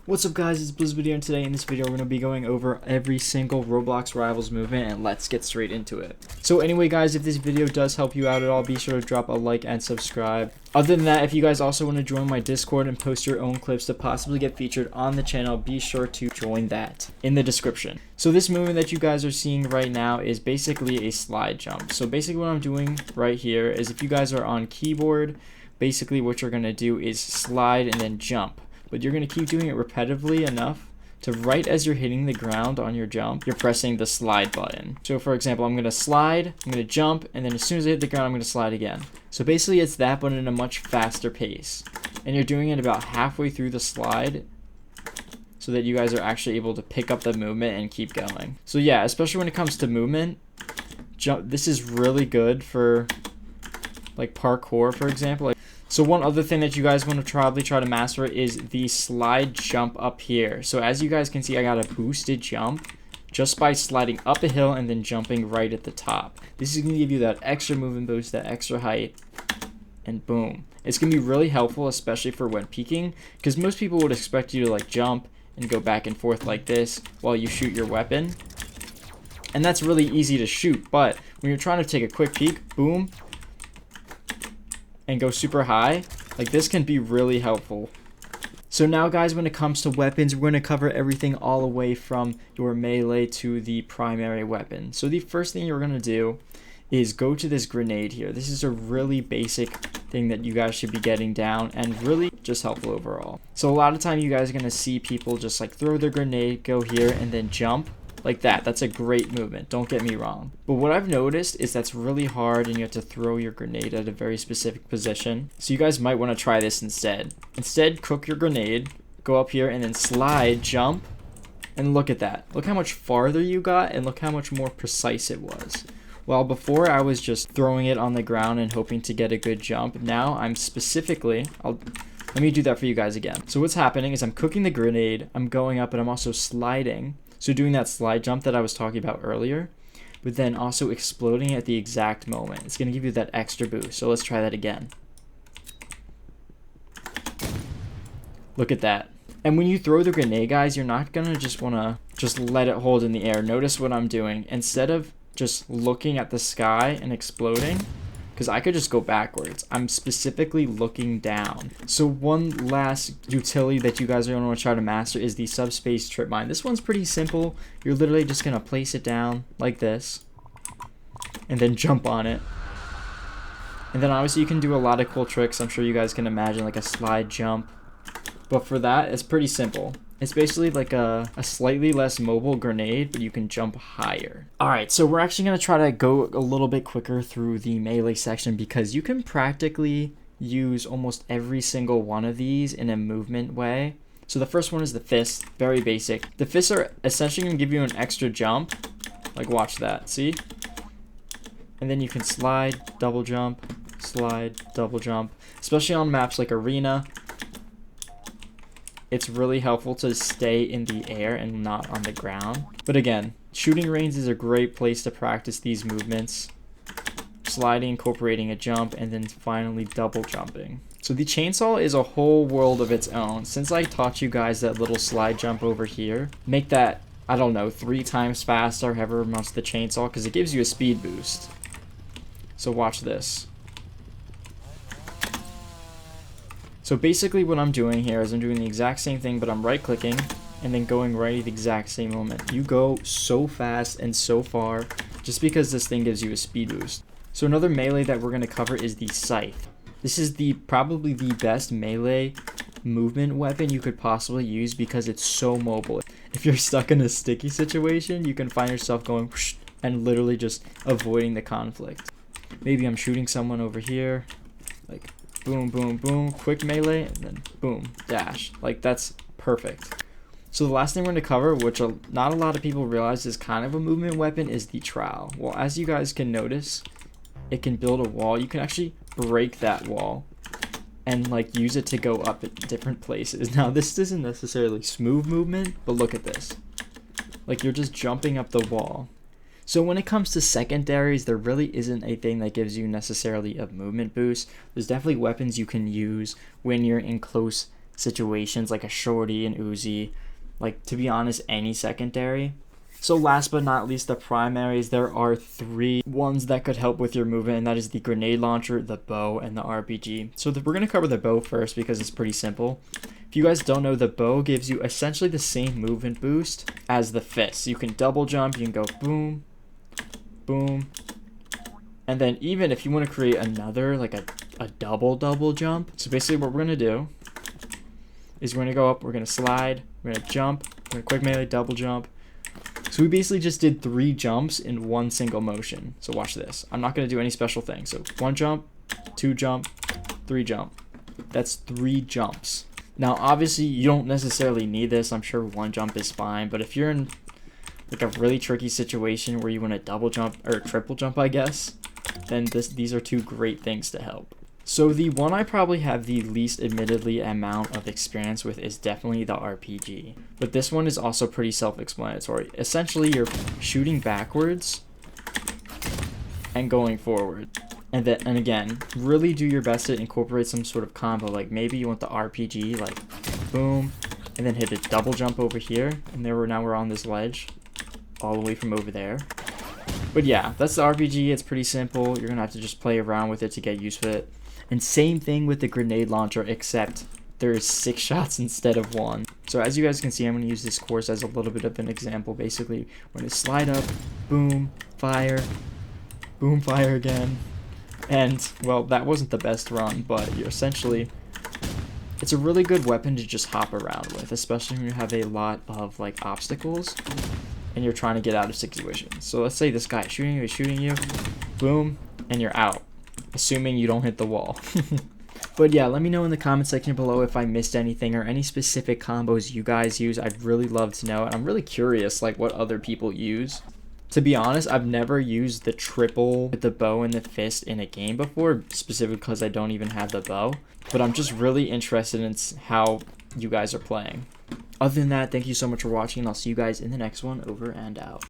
What's up guys, it's Blizzard here, and today in this video we're going to be going over every single Roblox Rivals movement, and let's get straight into it. So anyway guys, if this video does help you out at all, be sure to drop a like and subscribe. Other than that, if you guys also want to join my Discord and post your own clips to possibly get featured on the channel, be sure to join that in the description. So this movement that you guys are seeing right now is basically a slide jump. So basically what I'm doing right here is, if you guys are on keyboard, basically what you're going to do is slide and then jump. But you're going to keep doing it repetitively enough to, right as you're hitting the ground on your jump, you're pressing the slide button. So for example, I'm going to slide, I'm going to jump, and then as soon as I hit the ground, I'm going to slide again. So basically it's that, but in a much faster pace. And you're doing it about halfway through the slide so that you guys are actually able to pick up the movement and keep going. So yeah, especially when it comes to movement, this is really good for like parkour, for example. So one other thing that you guys want to probably try to master is the slide jump up here. So as you guys can see, I got a boosted jump just by sliding up a hill and then jumping right at the top. This is going to give you that extra movement boost, that extra height, and boom. It's going to be really helpful, especially for when peeking, because most people would expect you to like jump and go back and forth like this while you shoot your weapon. And that's really easy to shoot, but when you're trying to take a quick peek, boom, and go super high, like this can be really helpful. So now guys, when it comes to weapons, we're going to cover everything all the way from your melee to the primary weapon. So the first thing you're going to do is go to this grenade here. This is a really basic thing that you guys should be getting down, and really just helpful overall. So a lot of time you guys are going to see people just like throw their grenade, go here, and then jump like that. That's a great movement, don't get me wrong. But what I've noticed is that's really hard, and you have to throw your grenade at a very specific position. So you guys might want to try this instead. Instead, cook your grenade, go up here, and then slide, jump, and look at that. Look how much farther you got, and look how much more precise it was. While before I was just throwing it on the ground and hoping to get a good jump, now I'm specifically, let me do that for you guys again. So what's happening is I'm cooking the grenade, I'm going up, and I'm also sliding. So doing that slide jump that I was talking about earlier, but then also exploding at the exact moment. It's going to give you that extra boost. So let's try that again. Look at that. And when you throw the grenade, guys, you're not going to just want to just let it hold in the air. Notice what I'm doing. Instead of just looking at the sky and exploding, because I could just go backwards, I'm specifically looking down. So one last utility that you guys are going to want to try to master is the subspace trip mine. This one's pretty simple. You're literally just going to place it down like this and then jump on it. And then obviously you can do a lot of cool tricks. I'm sure you guys can imagine, like a slide jump. But for that, it's pretty simple. It's basically like a slightly less mobile grenade, but you can jump higher. Alright, so we're actually going to try to go a little bit quicker through the melee section, because you can practically use almost every single one of these in a movement way. So the first one is the fist, very basic. The fists are essentially going to give you an extra jump. Like watch that, see? And then you can slide, double jump, slide, double jump. Especially on maps like Arena, it's really helpful to stay in the air and not on the ground. But again, shooting range is a great place to practice these movements. Sliding, incorporating a jump, and then finally double jumping. So the chainsaw is a whole world of its own. Since I taught you guys that little slide jump over here, make that, I don't know, 3 times faster, however much the chainsaw, because it gives you a speed boost. So watch this. So basically what I'm doing here is I'm doing the exact same thing, but I'm right clicking and then going right at the exact same moment. You go so fast and so far just because this thing gives you a speed boost. So another melee that we're going to cover is the scythe. This is probably the best melee movement weapon you could possibly use because it's so mobile. If you're stuck in a sticky situation, you can find yourself going whoosh, and literally just avoiding the conflict. Maybe I'm shooting someone over here, like boom, boom, boom, quick melee, and then boom, dash. Like that's perfect. So the last thing we're going to cover, which not a lot of people realize is kind of a movement weapon, is the trowel. Well, as you guys can notice, it can build a wall. You can actually break that wall and like use it to go up at different places. Now this isn't necessarily smooth movement, but look at this. Like you're just jumping up the wall. So when it comes to secondaries, there really isn't a thing that gives you necessarily a movement boost. There's definitely weapons you can use when you're in close situations like a shorty and Uzi, like to be honest, any secondary. So last but not least, the primaries. There are 3 ones that could help with your movement, and that is the grenade launcher, the bow, and the RPG. So we're going to cover the bow first because it's pretty simple. If you guys don't know, the bow gives you essentially the same movement boost as the fist. You can double jump, you can go boom, boom, and then even if you want to create another, like a double jump. So basically what we're going to do is we're going to go up, we're going to slide, we're going to jump, we're going to quick melee, double jump. So we basically just did 3 jumps in one single motion. So watch this. I'm not going to do any special things. So 1 jump, 2 jump, 3 jump. That's 3 jumps. Now, obviously, you don't necessarily need this. I'm sure 1 jump is fine. But if you're in like a really tricky situation where you want to double jump or triple jump, I guess, then these are 2 great things to help. So the one I probably have the least admittedly amount of experience with is definitely the RPG. But this one is also pretty self-explanatory. Essentially, you're shooting backwards and going forward. And again, really do your best to incorporate some sort of combo. Like maybe you want the RPG, like boom, and then hit a double jump over here. And now we're on this ledge all the way from over there. But yeah, that's the RPG. It's pretty simple. You're going to have to just play around with it to get used to it. And same thing with the grenade launcher, except there's 6 shots instead of 1. So as you guys can see, I'm going to use this course as a little bit of an example. Basically, we're going to slide up, boom, fire again. And, well, that wasn't the best run, but you're essentially... It's a really good weapon to just hop around with, especially when you have a lot of, like, obstacles and you're trying to get out of situations. So let's say this guy is shooting you, boom, and you're out. Assuming you don't hit the wall. But yeah, let me know in the comment section below if I missed anything or any specific combos you guys use. I'd really love to know. And I'm really curious like what other people use. To be honest, I've never used the triple with the bow and the fist in a game before, specifically because I don't even have the bow. But I'm just really interested in how you guys are playing. Other than that, thank you so much for watching, and I'll see you guys in the next one. Over and out.